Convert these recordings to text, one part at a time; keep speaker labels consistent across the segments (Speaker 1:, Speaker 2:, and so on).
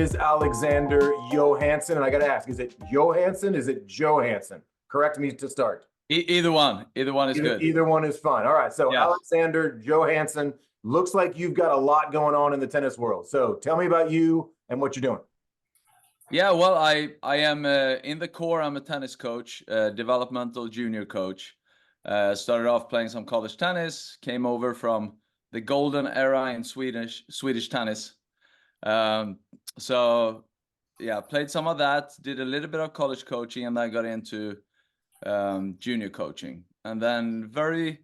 Speaker 1: is Alexander Johansson, and I got to ask, is it Johansson? Is it Johansson? Correct me to start.
Speaker 2: Either one is good.
Speaker 1: Either one is fine. All right. So yes. Alexander Johansson, looks like you've got a lot going on in the tennis world. So tell me about you and what you're doing.
Speaker 2: Yeah, well, I am in the core. I'm a tennis coach, developmental junior coach. Started off playing some college tennis. Came over from the golden era in Swedish tennis. So yeah, played some of that. Did a little bit of college coaching, and then got into junior coaching. And then fairly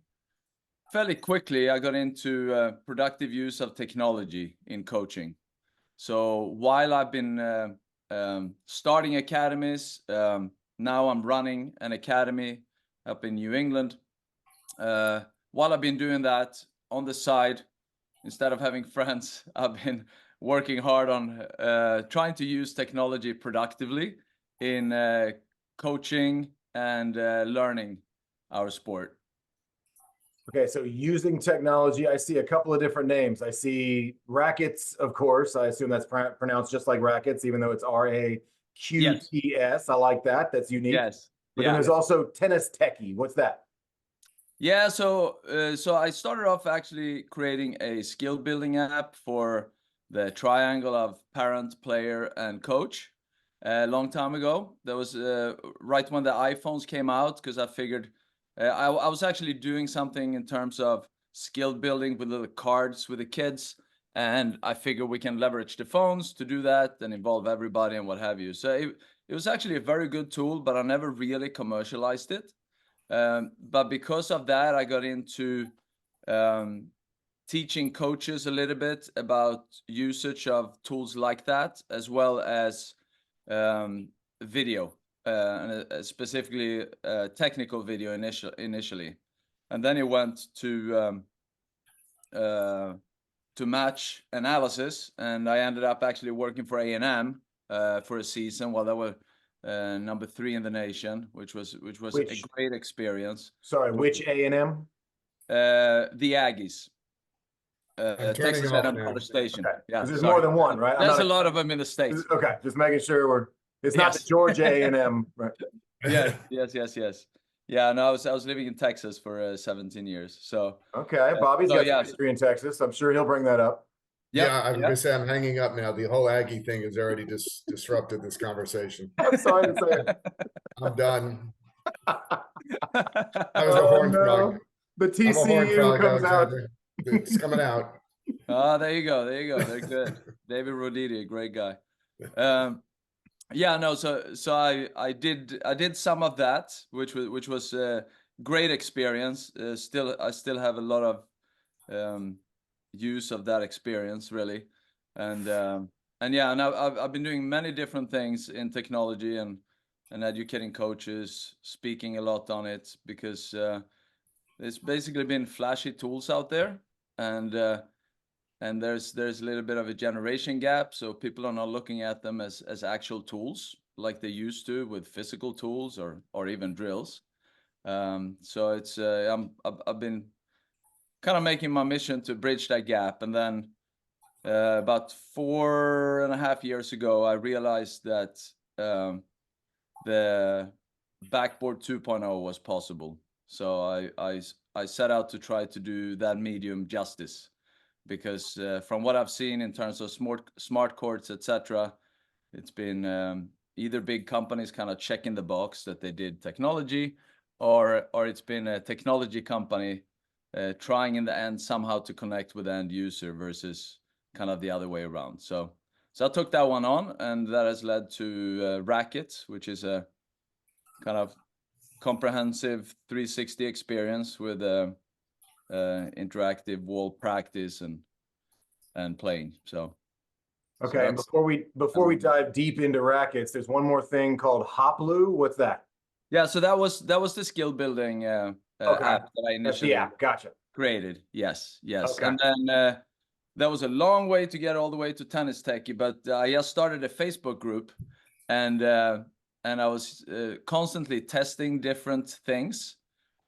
Speaker 2: quickly, I got into productive use of technology in coaching. So while I've been starting academies, now I'm running an academy up in New England. While I've been doing that on the side, instead of having friends, I've been working hard on trying to use technology productively in coaching and learning our sport.
Speaker 1: Okay, so using technology, I see a couple of different names. I see RAQTS, of course. I assume that's pronounced just like rackets, even though it's RAQTS. Yes. I like that. That's unique.
Speaker 2: Yes.
Speaker 1: But then there's also tennis techie. What's that?
Speaker 2: Yeah, so I started off actually creating a skill building app for the triangle of parent, player, and coach a long time ago. That was right when the iPhones came out, because I figured I was actually doing something in terms of skill building with little cards with the kids, and I figured we can leverage the phones to do that and involve everybody and what have you. So it was actually a very good tool, but I never really commercialized it. But because of that, I got into teaching coaches a little bit about usage of tools like that, as well as video. And specifically technical video initially, and then it went to match analysis, and I ended up actually working for A&M for a season while they were number 3 in the nation, which was a great experience.
Speaker 1: Sorry, which A&M?
Speaker 2: The Aggies. Texas A&M College Station.
Speaker 1: Okay.
Speaker 2: Yeah,
Speaker 1: there's more than one, right?
Speaker 2: There's a lot of them in the States.
Speaker 1: Okay, just making sure it's not the Georgia A&M, right?
Speaker 2: Yes. Yeah, no, I was living in Texas for 17 years. So
Speaker 1: okay, Bobby's got some history in Texas. I'm sure he'll bring that up.
Speaker 3: Yeah, I'm gonna say I'm hanging up now. The whole Aggie thing has already disrupted this conversation.
Speaker 1: I'm sorry to say it.
Speaker 3: I'm done. I was a horn frog.
Speaker 1: The TCU comes out.
Speaker 3: It's coming out.
Speaker 2: Oh, there you go. They're good. David Roditi, a great guy. Yeah, no. So I did some of that, which was a great experience. I still have a lot of use of that experience, really, and yeah, and I've been doing many different things in technology and educating coaches, speaking a lot on it, because it's basically been flashy tools out there, and there's a little bit of a generation gap, so people are not looking at them as actual tools like they used to with physical tools or even drills. So it's I've been kind of making my mission to bridge that gap, and then about 4.5 years ago, I realized that the backboard 2.0 was possible. So I set out to try to do that medium justice, because from what I've seen in terms of smart courts, etc., it's been either big companies kind of checking the box that they did technology, or it's been a technology company trying in the end somehow to connect with the end user, versus kind of the other way around. So I took that one on, and that has led to RAQTS, which is a kind of comprehensive 360 experience with interactive wall practice and playing. So
Speaker 1: okay, before we dive deep into RAQTS, there's one more thing called Hoplu. What's that?
Speaker 2: Yeah, so that was the skill building app that I initially
Speaker 1: gotcha.
Speaker 2: created. Yes.
Speaker 1: Okay.
Speaker 2: And then that was a long way to get all the way to Tennis Techie, but I just started a Facebook group, and I was constantly testing different things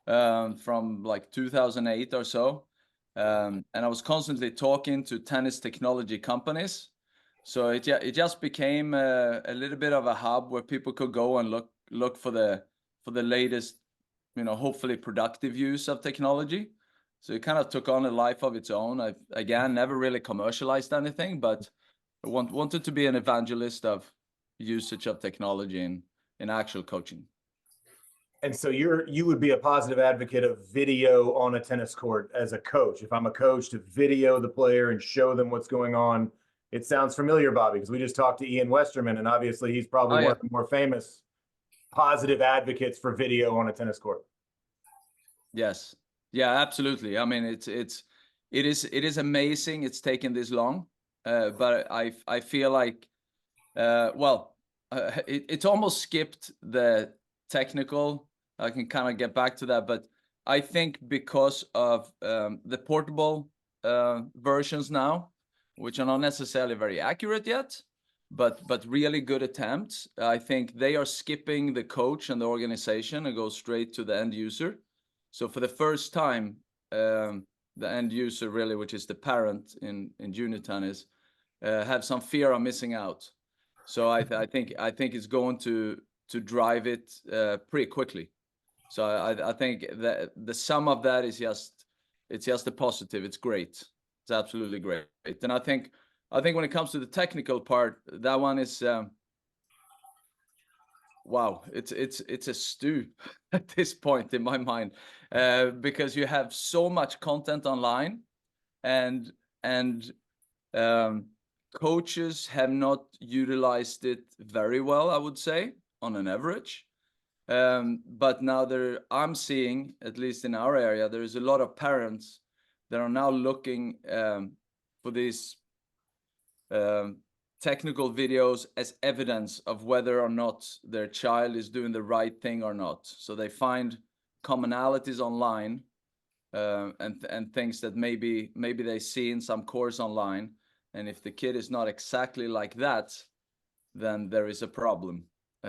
Speaker 2: from like 2008 or so. And I was constantly talking to tennis technology companies So it just became a little bit of a hub where people could go and look for the latest, you know, hopefully productive use of technology. So it kind of took on a life of its own. I again never really commercialized anything, but I wanted to be an evangelist of usage of technology in actual coaching.
Speaker 1: And so you would be a positive advocate of video on a tennis court as a coach. If I'm a coach, to video the player and show them what's going on. It sounds familiar, Bobby, because we just talked to Ian Westerman, and obviously he's probably one of the more famous positive advocates for video on a tennis court.
Speaker 2: Yes. Yeah, absolutely. I mean, it is amazing it's taken this long, but I feel like it's almost skipped the technical. I can kind of get back to that, but I think because of the portable versions now, which are not necessarily very accurate yet, but really good attempts, I think they are skipping the coach and the organization and go straight to the end user. So for the first time, the end user really, which is the parent in junior tennis, have some fear of missing out. So I think it's going to drive it pretty quickly. So I think that the sum of that is it's just a positive. It's great. It's absolutely great. And I think when it comes to the technical part, that one is wow. It's a stew at this point in my mind, because you have so much content online, and coaches have not utilized it very well, I would say, on an average. But now I'm seeing, at least in our area, there's a lot of parents that are now looking for these technical videos as evidence of whether or not their child is doing the right thing or not. So they find commonalities online and things that maybe they see in some course online. And if the kid is not exactly like that, then there is a problem.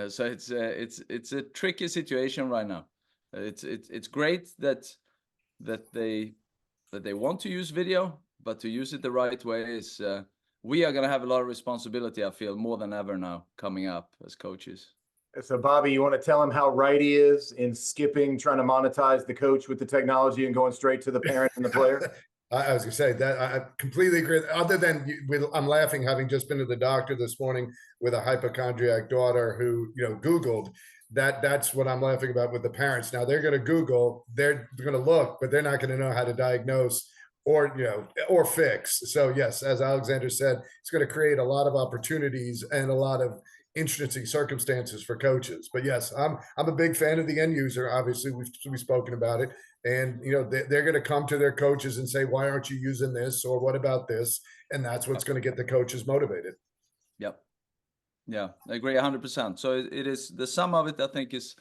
Speaker 2: So it's a tricky situation right now. It's great that they want to use video, but to use it the right way is we are going to have a lot of responsibility, I feel, more than ever now coming up as coaches.
Speaker 1: So Bobby, you want to tell him how right he is in skipping, trying to monetize the coach with the technology and going straight to the parent and the player?
Speaker 3: I was going to say that I completely agree. Other than I'm laughing, having just been to the doctor this morning with a hypochondriac daughter who, you know, Googled that. That's what I'm laughing about with the parents. Now they're going to Google, they're going to look, but they're not going to know how to diagnose or, you know, or fix. So yes, as Alexander said, it's going to create a lot of opportunities and a lot of interesting circumstances for coaches. But yes, I'm a big fan of the end user. Obviously, we've spoken about it. And, you know, they're going to come to their coaches and say, why aren't you using this? Or what about this? And that's what's going to get the coaches motivated.
Speaker 2: Yep. Yeah, I agree 100%. So it is, the sum of it, I think, is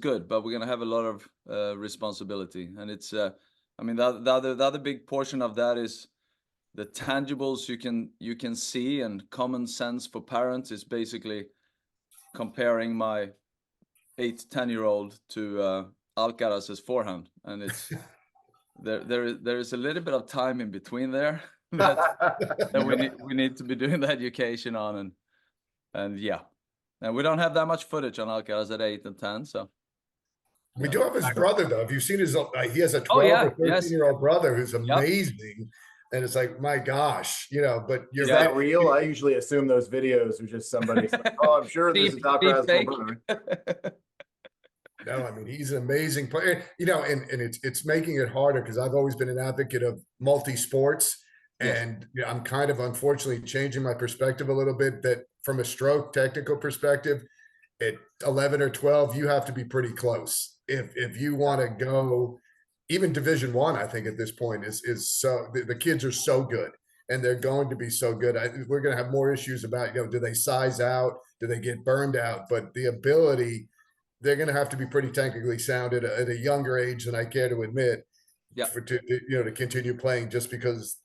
Speaker 2: good, but we're going to have a lot of responsibility. And it's, I mean, the other big portion of that is the tangibles you can see, and common sense for parents is basically comparing my 8-10-year-old to Alcaraz's forehand, and it's there is a little bit of time in between there that we need to be doing the education on, and yeah, and we don't have that much footage on Alcaraz at 8 and 10, so.
Speaker 3: We do have his brother, though. Have you seen his? He has a 12 or 13-year-old brother who's amazing. And it's like, my gosh, you know, but
Speaker 1: is that real? I usually assume those videos are just somebody saying, oh, I'm sure this is Alcaraz's brother.
Speaker 3: No, I mean, he's an amazing player, you know, and it's making it harder because I've always been an advocate of multi-sports. And you know, I'm kind of unfortunately changing my perspective a little bit, that from a stroke technical perspective, at 11 or 12, you have to be pretty close. If you want to go, even Division I think at this point is so, the kids are so good, and they're going to be so good. We're going to have more issues about, you know, do they size out? Do they get burned out? But the ability, they're going to have to be pretty technically sound at a younger age than I care to admit.
Speaker 2: Yeah.
Speaker 3: To continue playing, just because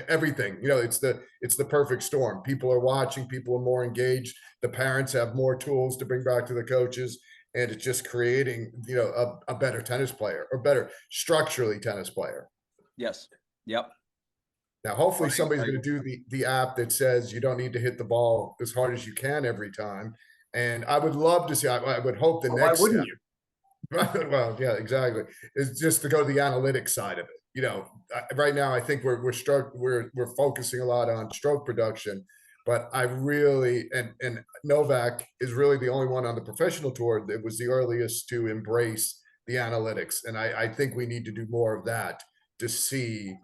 Speaker 3: everything, you know, it's the perfect storm. People are watching, people are more engaged. The parents have more tools to bring back to the coaches, and it's just creating, you know, a better tennis player, or better structurally tennis player.
Speaker 2: Yes. Yep.
Speaker 3: Now, hopefully somebody's
Speaker 2: I
Speaker 3: going to do the app that says you don't need to hit the ball as hard as you can every time. And I would love to see, I would hope the
Speaker 1: Why
Speaker 3: next
Speaker 1: wouldn't
Speaker 3: step,
Speaker 1: you?
Speaker 3: well, yeah, exactly, is just to go to the analytics side of it. You know, right now I think we're focusing a lot on stroke production, but I really and Novak is really the only one on the professional tour that was the earliest to embrace the analytics, and I think we need to do more of that to see,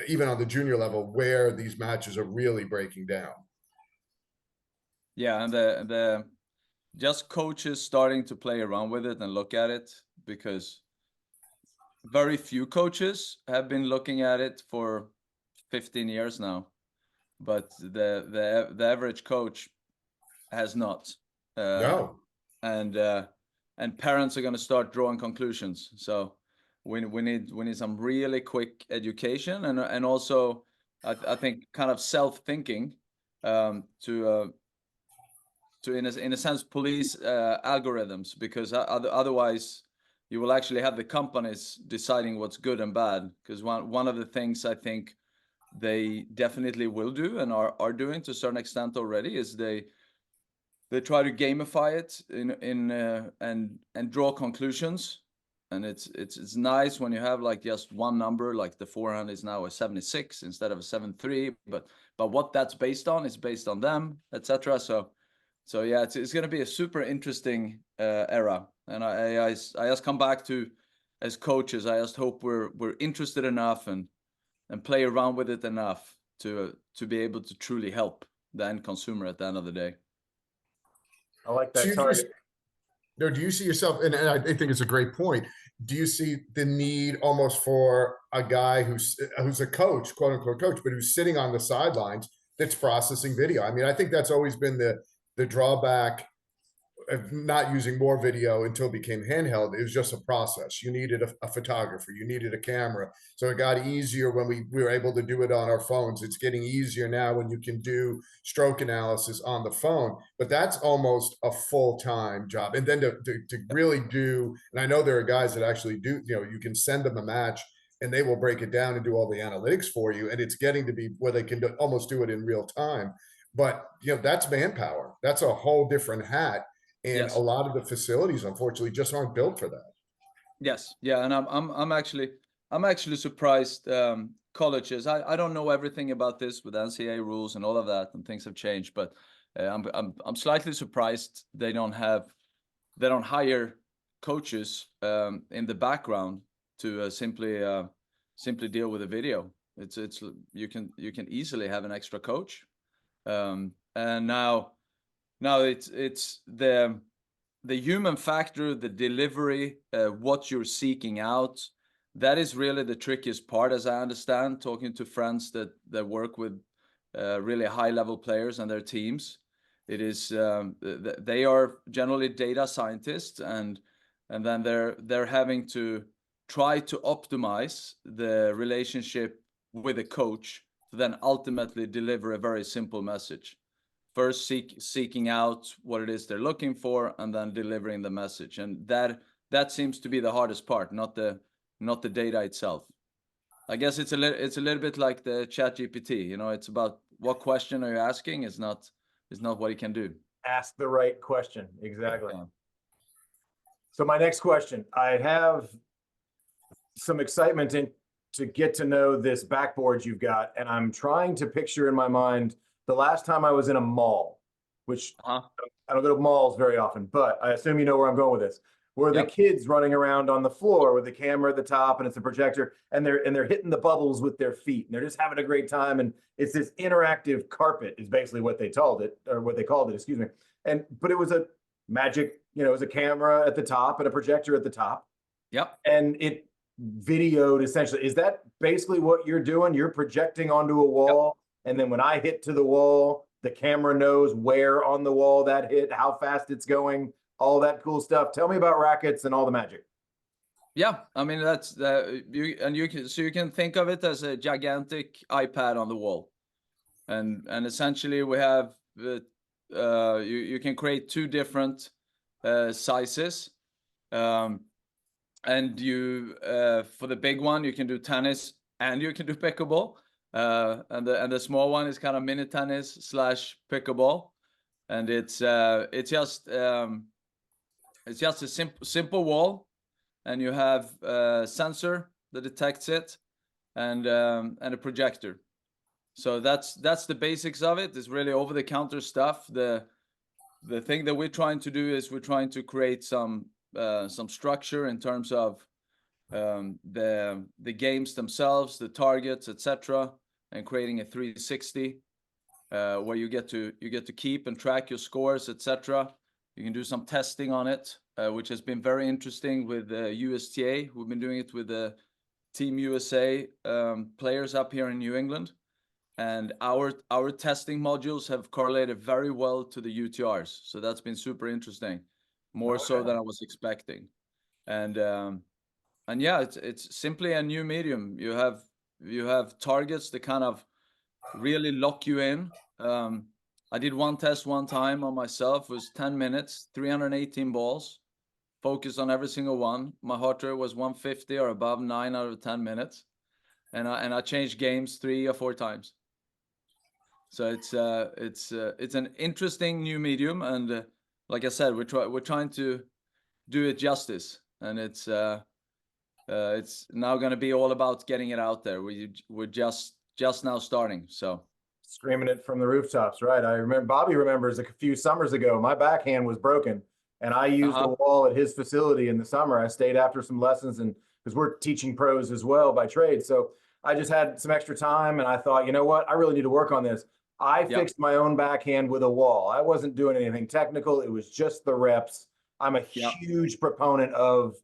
Speaker 3: even on the junior level, where these matches are really breaking down.
Speaker 2: Yeah, and the just coaches starting to play around with it and look at it, because very few coaches have been looking at it for 15 years now, but the average coach has not.
Speaker 3: No,
Speaker 2: And parents are going to start drawing conclusions. So we need some really quick education, and also I think kind of self-thinking, to in a sense police algorithms, because otherwise you will actually have the companies deciding what's good and bad. Because one of the things I think they definitely will do, and are doing to a certain extent already, is they try to gamify it and draw conclusions. And it's nice when you have like just one number, like the forehand is now a 76 instead of a 73, but what that's based on is based on them, etc. So yeah, it's going to be a super interesting era. And I just come back to, as coaches, I just hope we're interested enough and play around with it enough to be able to truly help the end consumer at the end of the day.
Speaker 1: I like
Speaker 3: so
Speaker 1: that target.
Speaker 3: do you see yourself, and I think it's a great point, do you see the need almost for a guy who's a coach, quote unquote coach, but who's sitting on the sidelines that's processing video? I mean, I think that's always been the drawback of not using more video until it became handheld. It was just a process. You needed a photographer, you needed a camera. So it got easier when we were able to do it on our phones. It's getting easier now when you can do stroke analysis on the phone, but that's almost a full-time job. And then to really do, and I know there are guys that actually do, you know, you can send them a match and they will break it down and do all the analytics for you. And it's getting to be where they can almost do it in real time. But, you know, that's manpower. That's a whole different hat. And
Speaker 2: Yes.
Speaker 3: a lot of the facilities, unfortunately, just aren't built for that.
Speaker 2: Yes. Yeah. And I'm actually surprised. Colleges. I don't know everything about this with NCAA rules and all of that, and things have changed. But I'm slightly surprised they don't hire coaches in the background to simply deal with the video. It's you can easily have an extra coach, and now it's the human factor, the delivery, what you're seeking out. That is really the trickiest part, as I understand, talking to friends that work with really high level players and their teams. It is they are generally data scientists, and then they're having to try to optimize the relationship with a coach to then ultimately deliver a very simple message. First seeking out what it is they're looking for, and then delivering the message. And that seems to be the hardest part, not the data itself. I guess it's a little bit like the ChatGPT. You know, it's about what question are you asking. It's not what it can do.
Speaker 1: Ask the right question. Exactly.
Speaker 2: Yeah.
Speaker 1: So my next question, I have some excitement to get to know this backboard you've got, and I'm trying to picture in my mind the last time I was in a mall, which I don't go to malls very often, but I assume you know where I'm going with this. Where the kids running around on the floor with the camera at the top and it's a projector, and they're hitting the bubbles with their feet, and they're just having a great time. And it's this interactive carpet is basically what they called it, excuse me. But it was a magic, you know, it was a camera at the top and a projector at the top.
Speaker 2: Yep.
Speaker 1: And it videoed essentially. Is that basically what you're doing? You're projecting onto a wall, and then when I hit to the wall, the camera knows where on the wall that hit, how fast it's going, all that cool stuff. Tell me about RAQTS and all the magic.
Speaker 2: Yeah, I mean, that's you can think of it as a gigantic iPad on the wall, and essentially we have you can create two different sizes, and you for the big one you can do tennis and you can do pickleball, and the small one is kind of mini tennis slash pickleball, and it's just a simple wall, and you have a sensor that detects it, and a projector. So that's the basics of it. It's really over-the-counter stuff. The thing that we're trying to do is we're trying to create some structure in terms of the games themselves, the targets, etc., and creating a 360 where you get to keep and track your scores, etc. You can do some testing on it, which has been very interesting with USTA. We've been doing it with the Team USA players up here in New England, and our testing modules have correlated very well to the UTRs. So that's been super interesting, more so than I was expecting. And yeah, it's simply a new medium. You have targets that kind of really lock you in. I did one test one time on myself. It was 10 minutes, 318 balls, focused on every single one. My heart rate was 150 or above 9 out of 10 minutes, and I changed games 3 or 4 times. So it's an interesting new medium, and like I said, we're trying to do it justice, and it's now going to be all about getting it out there. We're just now starting, so
Speaker 1: screaming it from the rooftops, right? I remember Bobby remembers a few summers ago, my backhand was broken, and I used a wall at his facility in the summer. I stayed after some lessons, and because we're teaching pros as well by trade, so I just had some extra time, and I thought, you know what, I really need to work on this. I fixed my own backhand with a wall. I wasn't doing anything technical. It was just the reps. I'm a huge proponent of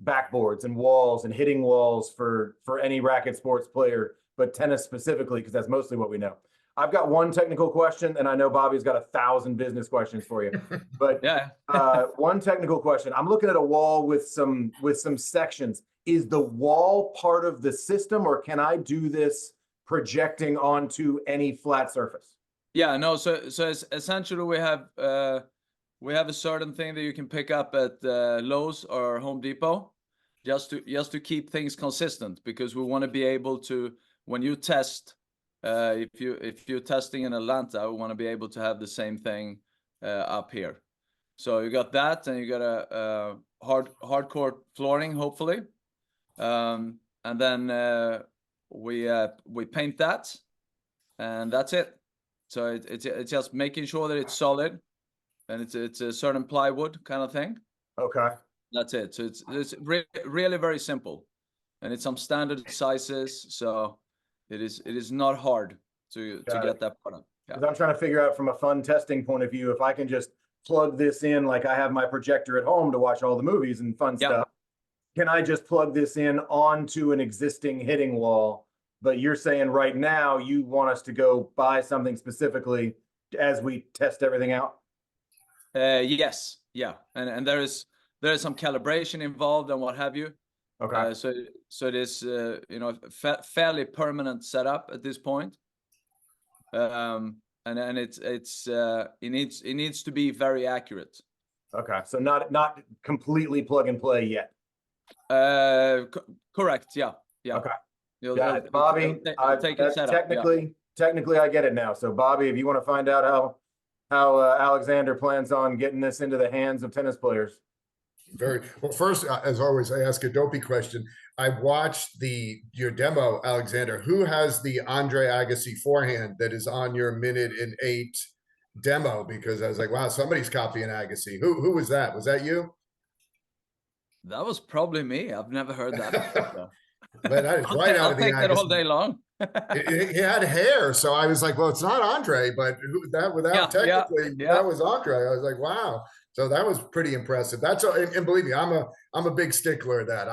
Speaker 1: backboards and walls and hitting walls for any racket sports player, but tennis specifically, because that's mostly what we know. I've got one technical question, and I know Bobby's got 1,000 business questions for you. But one technical question. I'm looking at a wall with some sections. Is the wall part of the system, or can I do this projecting onto any flat surface?
Speaker 2: Yeah, no. So essentially, we have a certain thing that you can pick up at Lowe's or Home Depot, just to keep things consistent, because we want to be able to, when you test, if you're testing in Atlanta, we want to be able to have the same thing up here. So you got that, and you got a hardcore flooring, hopefully, and then we paint that, and that's it. So it's just making sure that it's solid, and it's a certain plywood kind of thing.
Speaker 1: Okay.
Speaker 2: That's it. So it's really very simple, and it's some standard sizes. So it is not hard to get that product.
Speaker 1: Because I'm trying to figure out from a fun testing point of view, if I can just plug this in, like I have my projector at home to watch all the movies and fun stuff. Can I just plug this in onto an existing hitting wall? But you're saying right now you want us to go buy something specifically as we test everything out?
Speaker 2: Yes. Yeah. And there is some calibration involved and what have you.
Speaker 1: Okay.
Speaker 2: So it is fairly permanent setup at this point. And it needs to be very accurate.
Speaker 1: Okay. So not completely plug and play yet.
Speaker 2: Correct. Yeah.
Speaker 1: Okay. Bobby, technically I get it now. So Bobby, if you want to find out how Alexander plans on getting this into the hands of tennis players.
Speaker 3: Very well. First, as always, I ask a dopey question. I watched your demo, Alexander. Who has the Andre Agassi forehand that is on your 1:08 demo? Because I was like, wow, somebody's copying Agassi. Who was that? Was that you?
Speaker 2: That was probably me. I've never heard that before.
Speaker 3: But that is right out of the Agassi.
Speaker 2: I'll take that all day long.
Speaker 3: He had hair, so I was like, well, it's not Andre, but that was Andre. I was like, wow. So that was pretty impressive. And believe me, I'm a big stickler of that.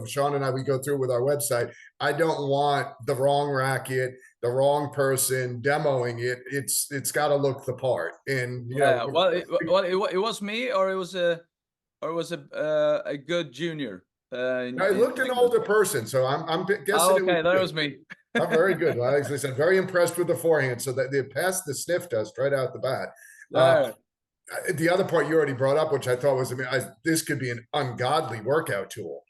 Speaker 3: Shaun and I, we go through with our website. I don't want the wrong racket, the wrong person demoing it. It's got to look the part. And
Speaker 2: it was me, or it was a good junior.
Speaker 3: I looked an older person, so I'm guessing.
Speaker 2: Okay, that was me.
Speaker 3: I'm very good. Well, as I said, very impressed with the forehand. So that they passed the sniff test right out the bat. The other part you already brought up, which I thought was, this could be an ungodly workout tool.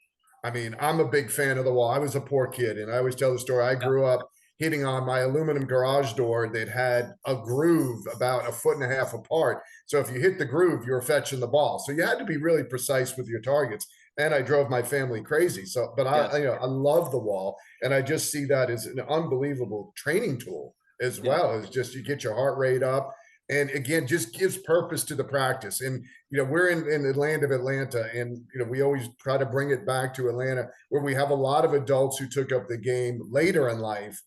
Speaker 3: I mean, I'm a big fan of the wall. I was a poor kid, and I always tell the story. I grew up hitting on my aluminum garage door that had a groove about 1.5 feet apart. So if you hit the groove, you were fetching the ball. So you had to be really precise with your targets. And I drove my family crazy. So, but
Speaker 2: Yes.
Speaker 3: I love the wall, and I just see that as an unbelievable training tool as well. As just you get your heart rate up, and again, just gives purpose to the practice. And we're in the land of Atlanta, and we always try to bring it back to Atlanta, where we have a lot of adults who took up the game later in life,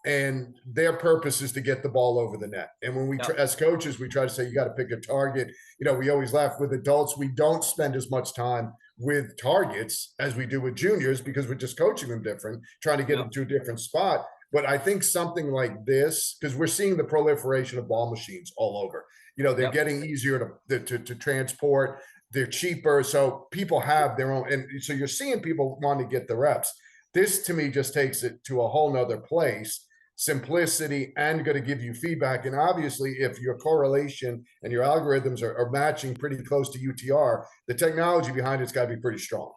Speaker 3: and their purpose is to get the ball over the net. And when we, as coaches, we try to say, you got to pick a target. We always laugh with adults. We don't spend as much time with targets as we do with juniors, because we're just coaching them different, trying to get them to a different spot. But I think something like this, because we're seeing the proliferation of ball machines all over, they're getting easier to transport. They're cheaper. So people have their own. And so you're seeing people want to get the reps. This to me just takes it to a whole nother place. Simplicity, and going to give you feedback. And obviously, if your correlation and your algorithms are matching pretty close to UTR, the technology behind it's got to be pretty strong.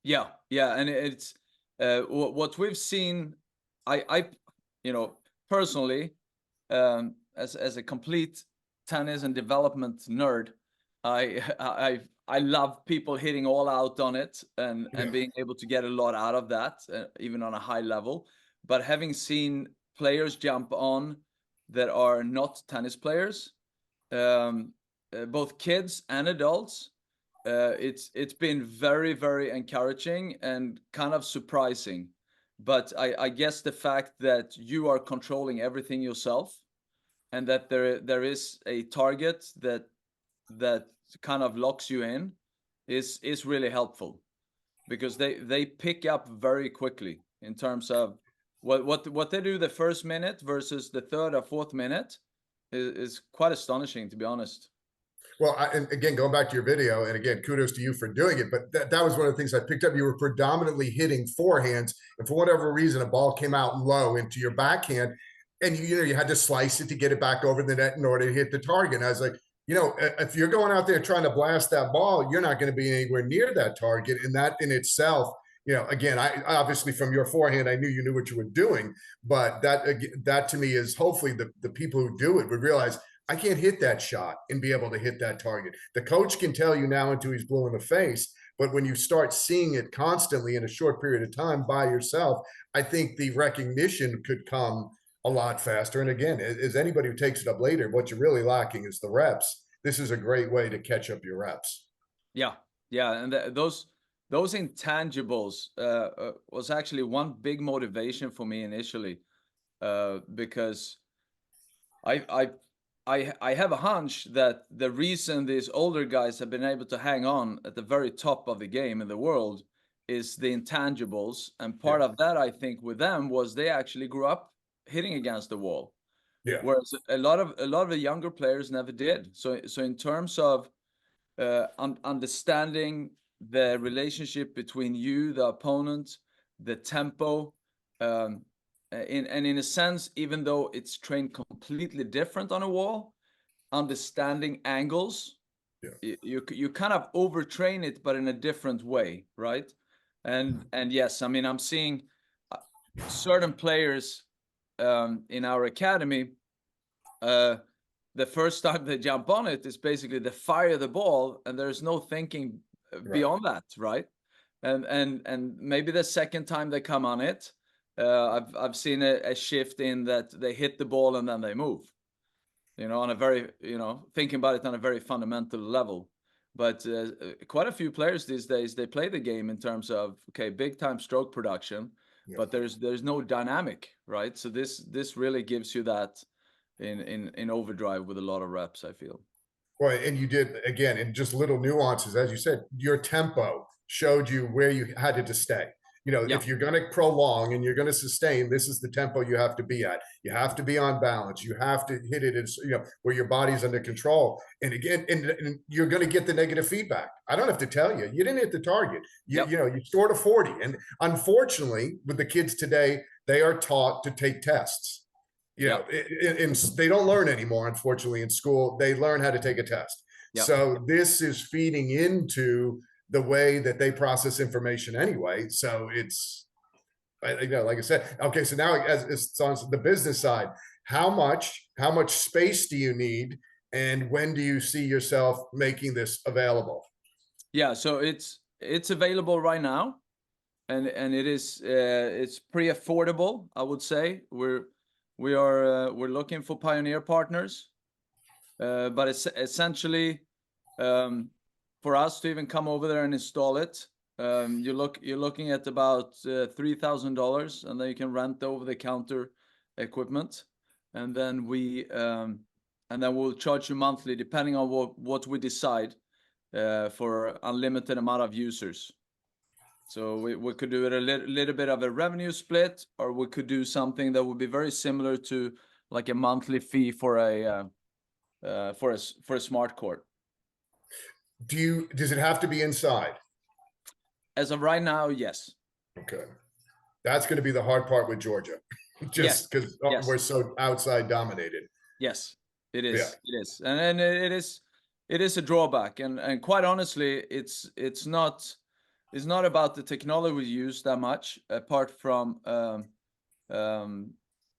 Speaker 3: Yeah.
Speaker 2: And it's what we've seen. I personally, as a complete tennis and development nerd, I love people hitting all out on it and being able to get a lot out of that, even on a high level. But having seen players jump on that are not tennis players, both kids and adults, it's been very, very encouraging and kind of surprising. But I guess the fact that you are controlling everything yourself, and that there is a target that kind of locks you in, is really helpful, because they pick up very quickly in terms of what they do the first minute versus the third or fourth minute is quite astonishing, to be honest.
Speaker 3: Well, and again, going back to your video, and again, kudos to you for doing it. But that was one of the things I picked up. You were predominantly hitting forehands, and for whatever reason, a ball came out low into your backhand, and you had to slice it to get it back over the net in order to hit the target. And I was like, if you're going out there trying to blast that ball, you're not going to be anywhere near that target. And that in itself, again, I obviously from your forehand, I knew you knew what you were doing, but that to me is hopefully the people who do it would realize, I can't hit that shot and be able to hit that target. The coach can tell you now until he's blue in the face, but when you start seeing it constantly in a short period of time by yourself, I think the recognition could come a lot faster. And again, as anybody who takes it up later, what you're really lacking is the reps. This is a great way to catch up your reps.
Speaker 2: Yeah. And those intangibles was actually one big motivation for me initially, because I have a hunch that the reason these older guys have been able to hang on at the very top of the game in the world is the intangibles. And part of that, I think, with them was they actually grew up hitting against the wall. Whereas a lot of the younger players never did. So in terms of understanding the relationship between you, the opponent, the tempo, in a sense, even though it's trained completely different on a wall, understanding angles, you kind of overtrain it, but in a different way, right? And yes, I mean, I'm seeing certain players in our academy, the first time they jump on it is basically they fire the ball, and there's no thinking beyond that, right? And maybe the second time they come on it, I've seen a shift in that they hit the ball and then they move, on a very, thinking about it on a very fundamental level. But quite a few players these days, they play the game in terms of, okay, big time stroke production, but there's no dynamic, right? So this really gives you that in overdrive with a lot of reps, I feel.
Speaker 3: Well, and you did, again, in just little nuances, as you said, your tempo showed you where you had to stay. If you're going to prolong and you're going to sustain, this is the tempo you have to be at. You have to be on balance. You have to hit it, where your body's under control. And again, and you're going to get the negative feedback. I don't have to tell you, you didn't hit the target. You scored a 40. And unfortunately, with the kids today, they are taught to take tests. They don't learn anymore, unfortunately, in school. They learn how to take a test. So this is feeding into the way that they process information anyway. So You know, like I said, okay, so now as it's on the business side, how much space do you need, and when do you see yourself making this available?
Speaker 2: Yeah, so it's available right now, and it is it's pretty affordable, I would say. We're looking for pioneer partners, but it's essentially for us to even come over there and install it. You're looking at about $3,000, and then you can rent over the counter equipment, and then we'll charge you monthly depending on what we decide for unlimited amount of users. So we could do it a little bit of a revenue split, or we could do something that would be very similar to like a monthly fee for a smart court.
Speaker 3: Does it have to be inside?
Speaker 2: As of right now, yes.
Speaker 3: Okay. That's going to be the hard part with Georgia, just because we're so outside dominated.
Speaker 2: Yes, it is. Yeah. It is. And it is a drawback. And quite honestly, it's not about the technology we use that much, apart from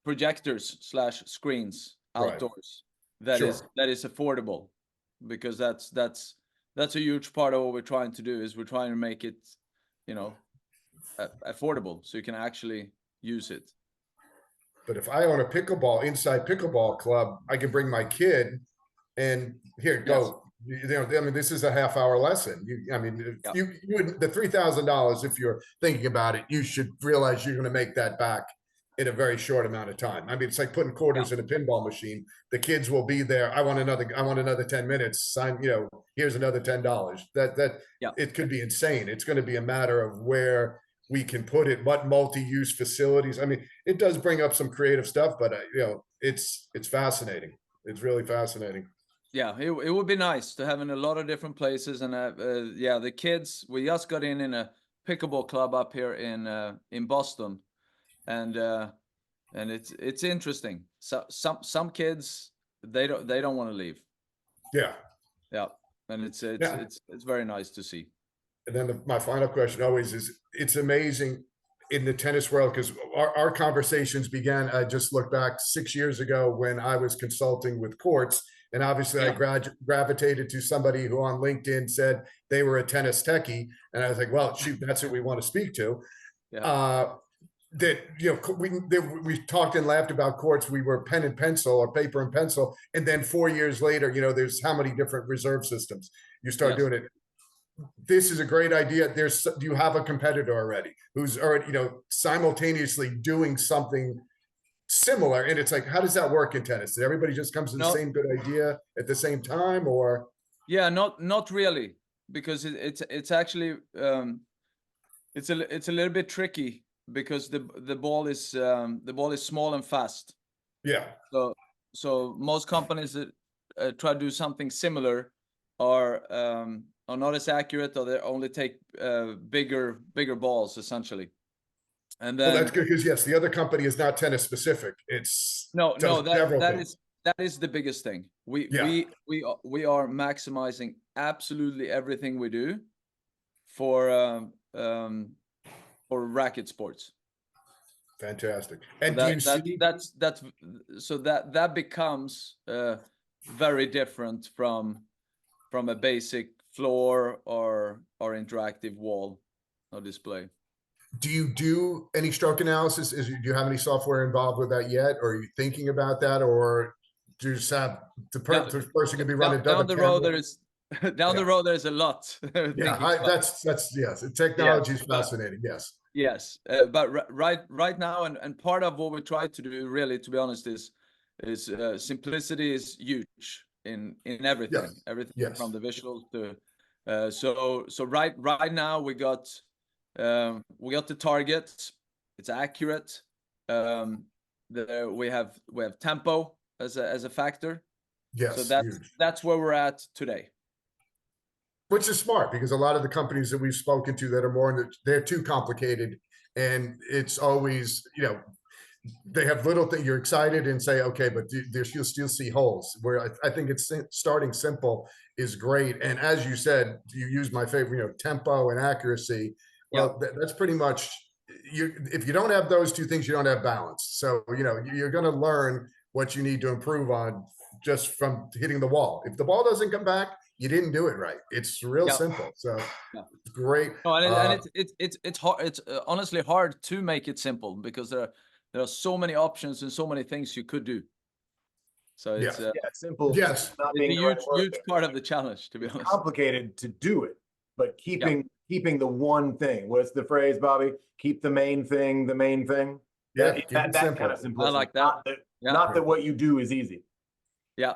Speaker 2: projectors / screens outdoors. Right. That is affordable, because that's a huge part of what we're trying to do. Is we're trying to make it, you know, affordable, so you can actually use it.
Speaker 3: But if I own a inside pickleball club, I can bring my kid and here, go. Yes. You know, I mean, this is a half-hour lesson. You would, the $3,000, if you're thinking about it, you should realize you're going to make that back in a very short amount of time. I mean, it's like putting quarters in a pinball machine. The kids will be there. I want another 10 minutes. Sign, you know, here's another $10. It could be insane. It's going to be a matter of where we can put it, what multi-use facilities. I mean, it does bring up some creative stuff, but you know, it's fascinating. It's really fascinating.
Speaker 2: Yeah, it would be nice to have in a lot of different places. And yeah, the kids, we just got in a pickleball club up here in Boston, and it's interesting. So some kids, they don't want to leave. Yeah, and it's very nice to see.
Speaker 3: And then my final question always is, it's amazing in the tennis world, because our conversations began, I just looked back 6 years ago when I was consulting with courts. And obviously I gravitated to somebody who on LinkedIn said they were a tennis techie. And I was like, well, shoot, that's who we want to speak to. That, you know, we talked and laughed about courts. We were pen and pencil or paper and pencil. And then 4 years later, you know, there's how many different reserve systems you start doing it. This is a great idea. Do you have a competitor already who's already, you know, simultaneously doing something similar? And it's like, how does that work in tennis? Did everybody just comes to the same good idea at the same time, or?
Speaker 2: Yeah, not really, because it's actually it's a little bit tricky, because the ball is small and fast.
Speaker 3: Yeah.
Speaker 2: So most companies that try to do something similar are not as accurate, or they only take bigger balls essentially. And then,
Speaker 3: well, that's good, because yes, the other company is not tennis specific. It's
Speaker 2: that is the biggest thing. We are maximizing absolutely everything we do for racket sports.
Speaker 3: Fantastic. And
Speaker 2: so that becomes very different from a basic floor or interactive wall or display.
Speaker 3: Do you do any stroke analysis? Do you have any software involved with that yet? Or are you thinking about that? Or do you just have the person can be running
Speaker 2: down the road? The road, there's a lot.
Speaker 3: Yes. Technology is fascinating.
Speaker 2: Yes. But right now, and part of what we try to do, really, to be honest, is simplicity is huge in everything. Everything from the visuals to so right now we got the target. It's accurate. We have tempo as a factor.
Speaker 3: Yes.
Speaker 2: So that's where we're at today.
Speaker 3: Which is smart, because a lot of the companies that we've spoken to that are more they're too complicated, and it's always, you know, they have little thing. You're excited and say, okay, but you'll still see holes. Where I think it's starting simple is great. And as you said, you use my favorite, you know, tempo and accuracy. Well, that's pretty much, if you don't have those two things, you don't have balance. So, you're going to learn what you need to improve on just from hitting the wall. If the ball doesn't come back, you didn't do it right. It's real simple. So it's great.
Speaker 2: No, and it's hard. It's honestly hard to make it simple because there are so many options and so many things you could do. So it's
Speaker 1: simple.
Speaker 3: Yes,
Speaker 1: not
Speaker 2: it's
Speaker 1: being
Speaker 2: a
Speaker 1: the
Speaker 2: huge,
Speaker 1: right word
Speaker 2: huge
Speaker 1: there.
Speaker 2: part of the challenge, to be honest.
Speaker 1: Complicated to do it, but keeping the one thing. What's the phrase, Bobby? Keep the main thing the main thing.
Speaker 3: Yeah,
Speaker 1: that,
Speaker 3: keep it
Speaker 1: that
Speaker 3: simple.
Speaker 1: kind of simplicity.
Speaker 2: I like that.
Speaker 1: Not that what you do is easy.
Speaker 2: Yeah.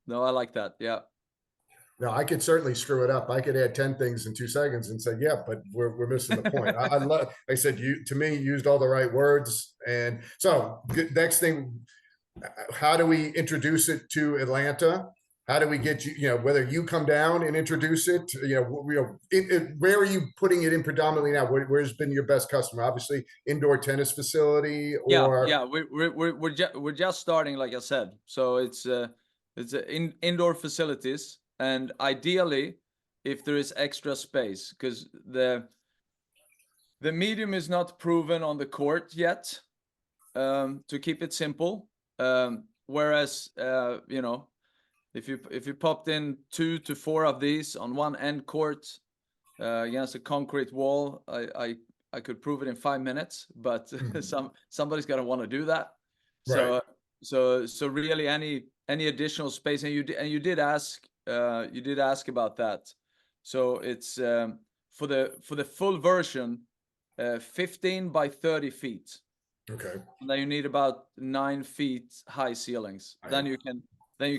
Speaker 2: No, I like that. Yeah.
Speaker 3: No, I could certainly screw it up. I could add 10 things in 2 seconds and say, yeah, but we're missing the point. I love, I said, you used all the right words. And so next thing, how do we introduce it to Atlanta? How do we get you, whether you come down and introduce it, where are you putting it in predominantly now? Where's been your best customer? Obviously indoor tennis facility or.
Speaker 2: Yeah. We're just starting, like I said. So it's indoor facilities. And ideally, if there is extra space, because the medium is not proven on the court yet, to keep it simple. Whereas, if you popped in 2 to 4 of these on one end court against a concrete wall, I could prove it in 5 minutes. But somebody's gonna want to do that.
Speaker 3: Right.
Speaker 2: So really, any additional space, and you did ask. You did ask about that. So it's for the full version, 15 by 30 feet.
Speaker 3: Okay.
Speaker 2: And then you need about 9 feet high ceilings. Then you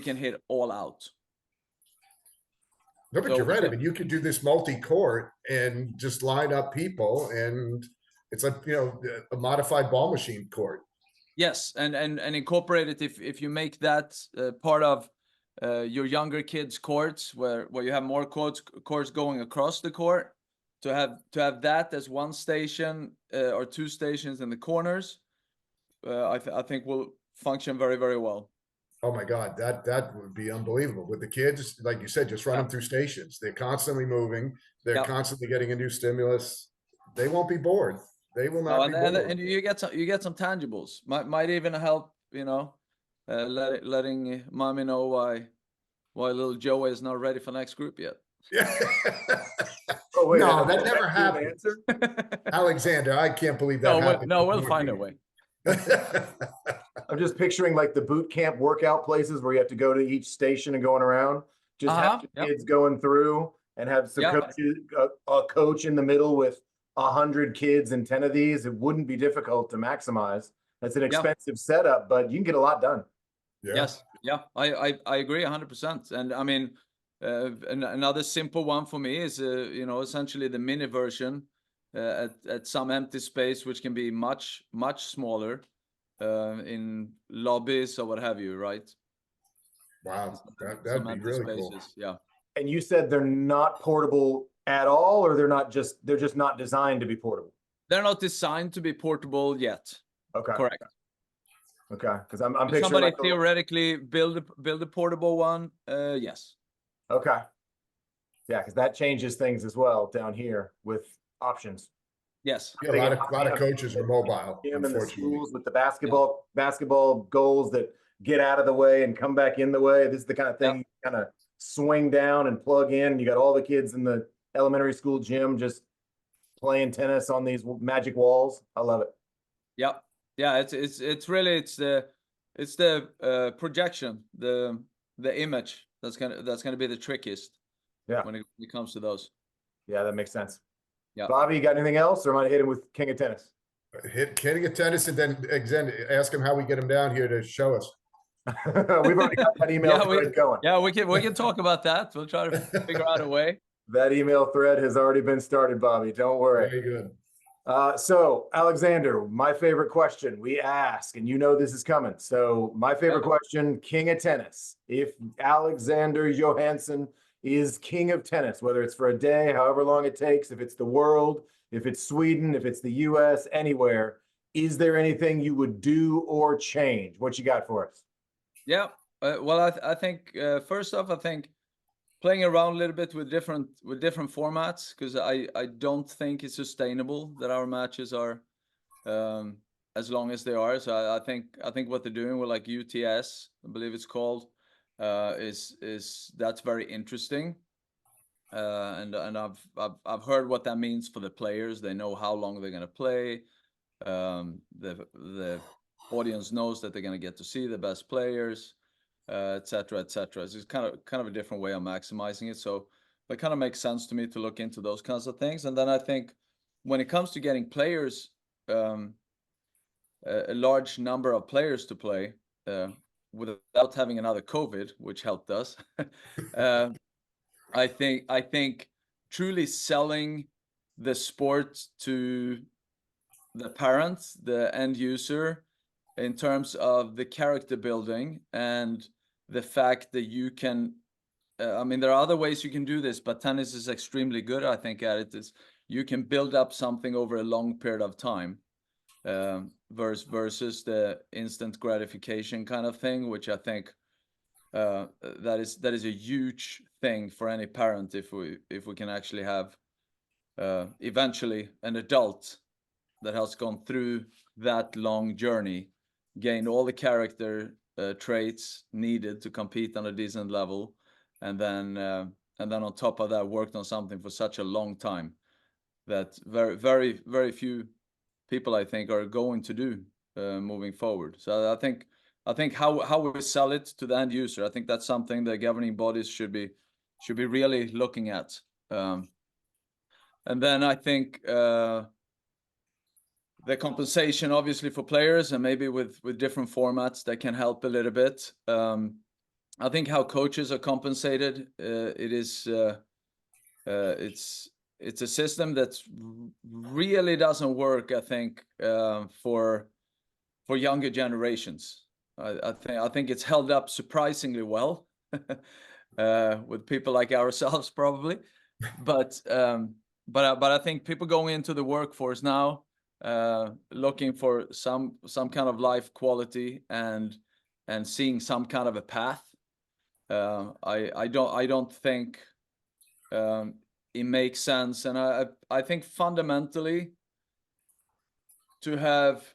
Speaker 2: can hit all out.
Speaker 3: No, but you're right. I mean, you could do this multi-court and just line up people, and it's like a modified ball machine court.
Speaker 2: Yes, and incorporate it if you make that part of your younger kids' courts, where you have more courts going across the court, to have that as one station or 2 stations in the corners, I think will function very, very well.
Speaker 3: Oh my God, that would be unbelievable with the kids. Like you said, just run them through stations. They're constantly moving. They're constantly getting a new stimulus. They won't be bored. They will not be bored.
Speaker 2: And you get some tangibles. Might even help, letting mommy know why little Joe is not ready for next group yet.
Speaker 3: Yeah.
Speaker 1: Oh, wait,
Speaker 3: no, that never happened. Alexander, I can't believe that happened.
Speaker 2: No, we'll find a way.
Speaker 1: I'm just picturing like the boot camp workout places where you have to go to each station and going around. Just have the kids going through and have some coaches, a coach in the middle with 100 kids and 10 of these. It wouldn't be difficult to maximize. That's an expensive setup, but you can get a lot done.
Speaker 3: Yeah.
Speaker 2: Yes. Yeah, I agree 100%. And I mean, another simple one for me is essentially the mini version at some empty space, which can be much smaller in lobbies or what have you, right?
Speaker 3: Wow, that'd be really cool.
Speaker 2: Yeah.
Speaker 1: And you said they're not portable at all, or they're just not designed to be portable?
Speaker 2: They're not designed to be portable yet.
Speaker 1: Okay.
Speaker 2: Correct.
Speaker 1: Okay, because I'm picturing
Speaker 2: somebody
Speaker 1: like
Speaker 2: theoretically build a portable one. Yes.
Speaker 1: Okay. Yeah, because that changes things as well down here with options.
Speaker 2: Yes.
Speaker 3: Yeah, a lot of coaches are mobile.
Speaker 1: In the schools with the basketball goals that get out of the way and come back in the way. This is the kind of thing you kind of swing down and plug in. You got all the kids in the elementary school gym just playing tennis on these magic walls. I love it.
Speaker 2: Yep. Yeah, it's really the projection, the image that's gonna be the trickiest.
Speaker 1: Yeah.
Speaker 2: When it comes to those.
Speaker 1: Yeah, that makes sense.
Speaker 3: Yeah.
Speaker 1: Bobby, you got anything else, or am I hit him with King of Tennis?
Speaker 3: Hit King of Tennis, and then ask him how we get him down here to show us.
Speaker 1: We've already got that email thread going.
Speaker 2: Yeah, we can talk about that. We'll try to figure out a way.
Speaker 1: That email thread has already been started, Bobby. Don't worry.
Speaker 3: Very good.
Speaker 1: So Alexander, my favorite question we ask, and this is coming. So my favorite question, King of Tennis. If Alexander Johansson is king of tennis, whether it's for a day, however long it takes, if it's the world, if it's Sweden, if it's the US, anywhere, is there anything you would do or change? What you got for us?
Speaker 2: Yeah. Well, I think first off, I think playing around a little bit with different formats, because I don't think it's sustainable that our matches are as long as they are. So I think what they're doing with like UTS, I believe it's called, is that's very interesting. And I've heard what that means for the players. They know how long they're going to play. The audience knows that they're going to get to see the best players, etc., etc. It's just kind of a different way of maximizing it. So it kind of makes sense to me to look into those kinds of things. And then I think when it comes to getting players, a large number of players to play without having another COVID, which helped us. I think truly selling the sport to the parents, the end user, in terms of the character building and the fact that you can, I mean, there are other ways you can do this, but tennis is extremely good, I think, at it. Is you can build up something over a long period of time, versus the instant gratification kind of thing, which I think that is a huge thing for any parent if we can actually have eventually an adult that has gone through that long journey, gained all the character traits needed to compete on a decent level, and then on top of that worked on something for such a long time that very few people, I think, are going to do moving forward. So I think how we sell it to the end user, I think that's something the governing bodies should be really looking at. And then I think the compensation, obviously, for players, and maybe with different formats that can help a little bit. I think how coaches are compensated, it's a system that really doesn't work, I think, for younger generations. I think it's held up surprisingly well with people like ourselves, probably. But I think people going into the workforce now, looking for some kind of life quality and seeing some kind of a path. I don't think it makes sense, and I think fundamentally to have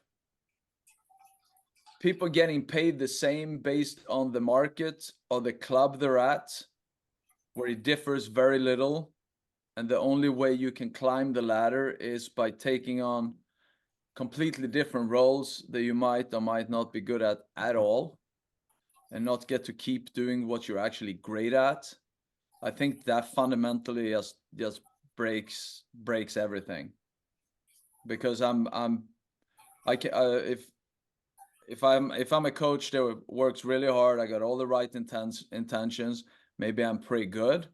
Speaker 2: people getting paid the same based on the market or the club they're at, where it differs very little, and the only way you can climb the ladder is by taking on completely different roles that you might or might not be good at all, and not get to keep doing what you're actually great at. I think that fundamentally just breaks everything, because if I'm a coach that works really hard, I got all the right intentions, maybe I'm pretty good,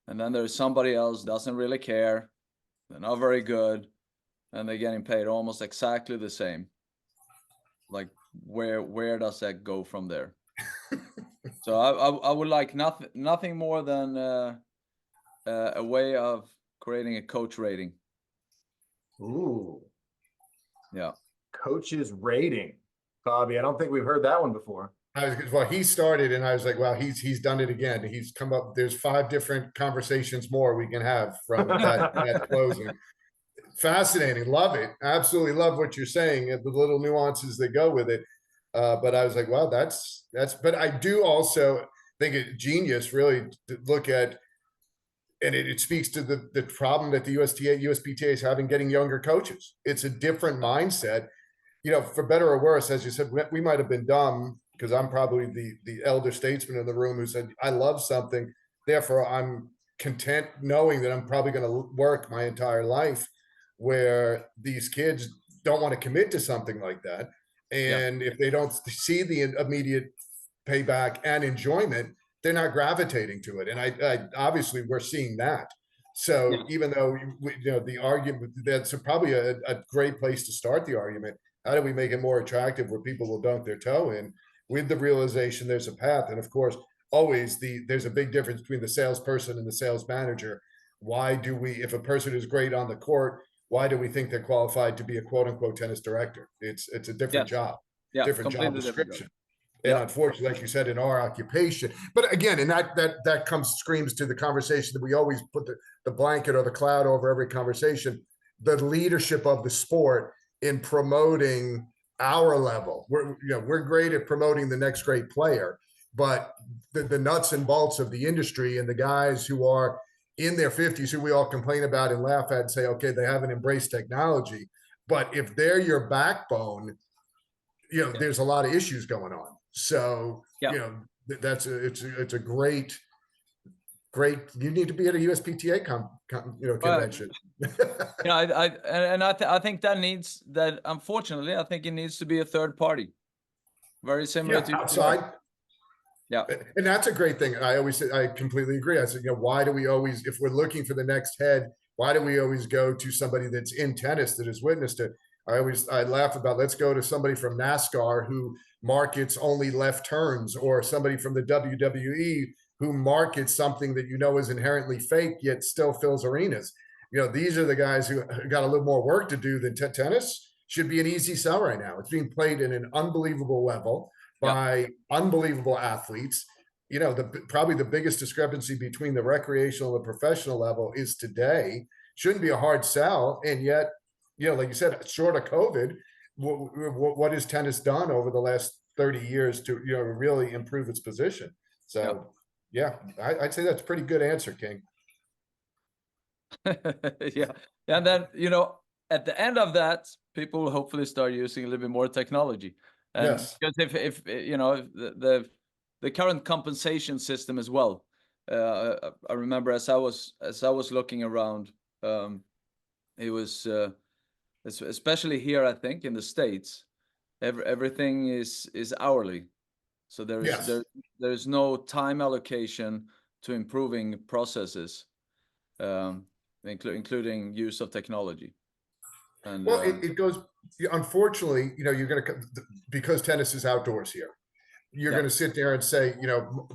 Speaker 2: and then there's somebody else doesn't really care, they're not very good, and they're getting paid almost exactly the same. Like, where does that go from there? So I would like nothing more than a way of creating a coach rating.
Speaker 1: Ooh,
Speaker 2: yeah,
Speaker 1: coaches rating, Bobby. I don't think we've heard that one before.
Speaker 3: Well, he started, and I was like, well, he's done it again. He's come up. There's 5 different conversations more we can have from that closing. Fascinating. Love it. Absolutely love what you're saying, the little nuances that go with it. But I was like, well, that's, but I do also think it's genius really to look at, and it speaks to the problem that the USPTA is having getting younger coaches. It's a different mindset, for better or worse. As you said, we might have been dumb, because I'm probably the elder statesman in the room who said, I love something, therefore I'm content knowing that I'm probably going to work my entire life, where these kids don't want to commit to something like that. And if they don't see the immediate payback and enjoyment, they're not gravitating to it. And I obviously we're seeing that. So even though the argument, that's probably a great place to start the argument. How do we make it more attractive where people will dunk their toe in, with the realization there's a path? And of course, always there's a big difference between the salesperson and the sales manager. Why do we, if a person is great on the court, why do we think they're qualified to be a quote unquote tennis director? It's a different job, different job description. And
Speaker 2: Yeah.
Speaker 3: unfortunately, like you said, in our occupation, but again, and that screams to the conversation that we always put the blanket or the cloud over every conversation, the leadership of the sport in promoting our level. We're great at promoting the next great player, but the nuts and bolts of the industry and the guys who are in their 50s, who we all complain about and laugh at and say, okay, they haven't embraced technology. But if they're your backbone, there's a lot of issues going on. So, it's a great, you need to be at a USPTA convention.
Speaker 2: I think that unfortunately, I think it needs to be a third party. Very similar to
Speaker 3: outside.
Speaker 2: Yeah.
Speaker 3: And that's a great thing. I always say, I completely agree. I said, why do we always, if we're looking for the next head, why do we always go to somebody that's in tennis that has witnessed it? I laugh about, let's go to somebody from NASCAR who markets only left turns, or somebody from the WWE who markets something that is inherently fake yet still fills arenas. These are the guys who got a little more work to do than tennis. Should be an easy sell right now. It's being played in an unbelievable level by unbelievable athletes. Probably the biggest discrepancy between the recreational and the professional level is today. Shouldn't be a hard sell, and yet, like you said, short of COVID, what has tennis done over the last 30 years to really improve its position? So, I'd say that's a pretty good answer, King.
Speaker 2: Yeah, and then at the end of that, people will hopefully start using a little bit more technology. And
Speaker 3: yes,
Speaker 2: because if the current compensation system as well, I remember as I was looking around, it was especially here, I think in the States, everything is hourly, so there's no time allocation to improving processes, including use of technology. And
Speaker 3: well, it goes. Unfortunately, you're going to, because tennis is outdoors here. You're going to sit there and say,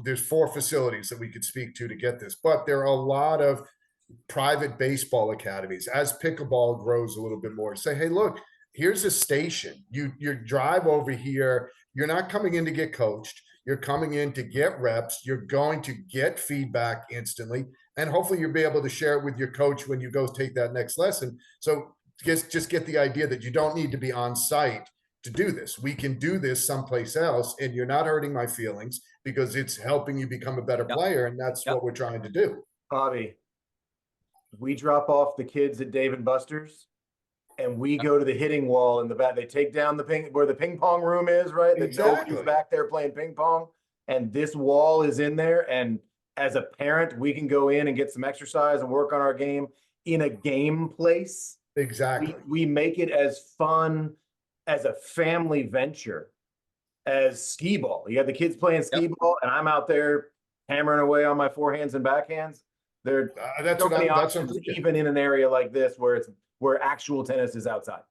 Speaker 3: there's 4 facilities that we could speak to get this, but there are a lot of private baseball academies. As pickleball grows a little bit more, say, hey, look, here's a station. You drive over here. You're not coming in to get coached. You're coming in to get reps. You're going to get feedback instantly, and hopefully you'll be able to share it with your coach when you go take that next lesson. So just get the idea that you don't need to be on site to do this. We can do this someplace else, and you're not hurting my feelings because it's helping you become a better player, and that's what we're trying to do.
Speaker 1: Bobby, we drop off the kids at Dave & Buster's, and we go to the hitting wall in the back. They take down where the ping pong room is, right?
Speaker 3: Exactly.
Speaker 1: Nobody's back there playing ping pong, and this wall is in there. And as a parent, we can go in and get some exercise and work on our game in a game place.
Speaker 3: Exactly.
Speaker 1: We make it as fun as a family venture as skee ball. You have the kids playing skee ball, and I'm out there hammering away on my forehands and backhands. That's so many options, even in an area like this where actual tennis is outside.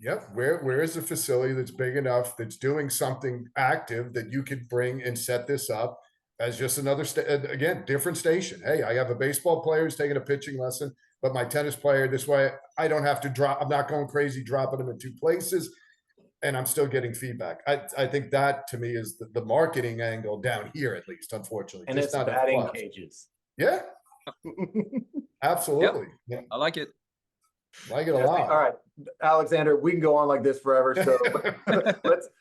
Speaker 3: Yep. Where is a facility that's big enough, that's doing something active that you could bring and set this up as just another again, different station? Hey, I have a baseball player who's taking a pitching lesson, but my tennis player, this way I don't have to drop. I'm not going crazy dropping them in 2 places, and I'm still getting feedback. I think that to me is the marketing angle down here, at least, unfortunately.
Speaker 1: And it's batting cages.
Speaker 3: Yeah. Absolutely.
Speaker 2: Yep. Yeah. I like it.
Speaker 3: Like it a lot.
Speaker 1: All right, Alexander, we can go on like this forever. So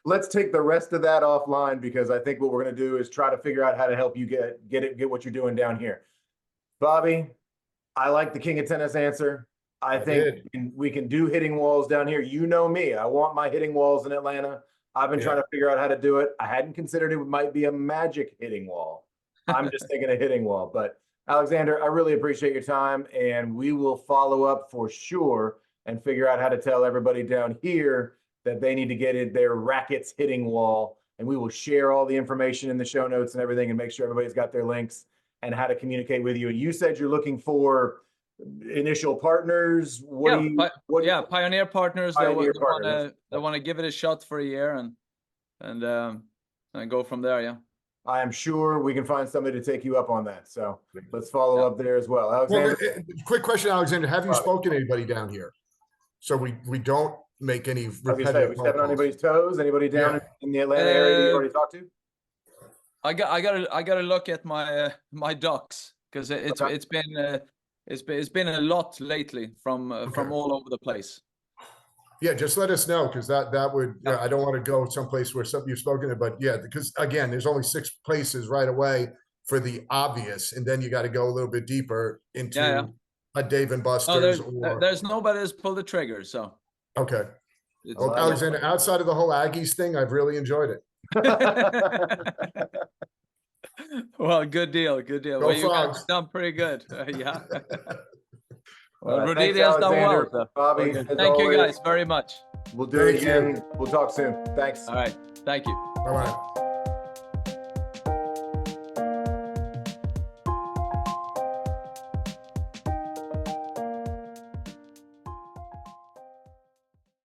Speaker 1: let's take the rest of that offline, because I think what we're going to do is try to figure out how to help you get what you're doing down here. Bobby, I like the King of Tennis answer. I think we can do hitting walls down here. You know me. I want my hitting walls in Atlanta. I've been trying to figure out how to do it. I hadn't considered it might be a magic hitting wall. I'm just thinking a hitting wall. But Alexander, I really appreciate your time, and we will follow up for sure and figure out how to tell everybody down here that they need to get in their RAQTS hitting wall. And we will share all the information in the show notes and everything, and make sure everybody's got their links and how to communicate with you. And you said you're looking for initial partners.
Speaker 2: Pioneer partners that want to give it a shot for a year and go from there. Yeah,
Speaker 1: I am sure we can find somebody to take you up on that. So let's follow up there as well. Alexander,
Speaker 3: quick question, Alexander. Have you spoken to anybody down here? So we don't make any repetitive.
Speaker 1: We stepping on anybody's toes? Anybody down in the Atlanta area you already talked to?
Speaker 2: I gotta look at my my docs, because
Speaker 1: Okay.
Speaker 2: it's been a lot lately from all over the place.
Speaker 3: Yeah, just let us know, because that would, I don't want to go someplace where something you've spoken to, but yeah, because again, there's only 6 places right away for the obvious, and then you got to go a little bit deeper into a Dave and
Speaker 2: Oh,
Speaker 3: Buster's or
Speaker 2: there's nobody that's pulled the trigger, so.
Speaker 3: okay.
Speaker 2: It's,
Speaker 3: Well, Alexander, outside of the whole Aggies thing, I've really enjoyed it.
Speaker 2: well, good deal, good deal.
Speaker 3: Go
Speaker 2: Well, you guys
Speaker 3: Frogs.
Speaker 2: have done pretty good. Yeah.
Speaker 1: Well,
Speaker 2: Well,
Speaker 1: thanks,
Speaker 2: Rodriguez has done well.
Speaker 1: Alexander.
Speaker 2: So.
Speaker 1: Bobby,
Speaker 3: Okay.
Speaker 1: as
Speaker 2: Thank you
Speaker 1: always,
Speaker 2: guys very much.
Speaker 1: we'll do it
Speaker 3: Thank you.
Speaker 1: again. We'll talk soon. Thanks.
Speaker 2: All right. Thank you.
Speaker 3: Bye-bye.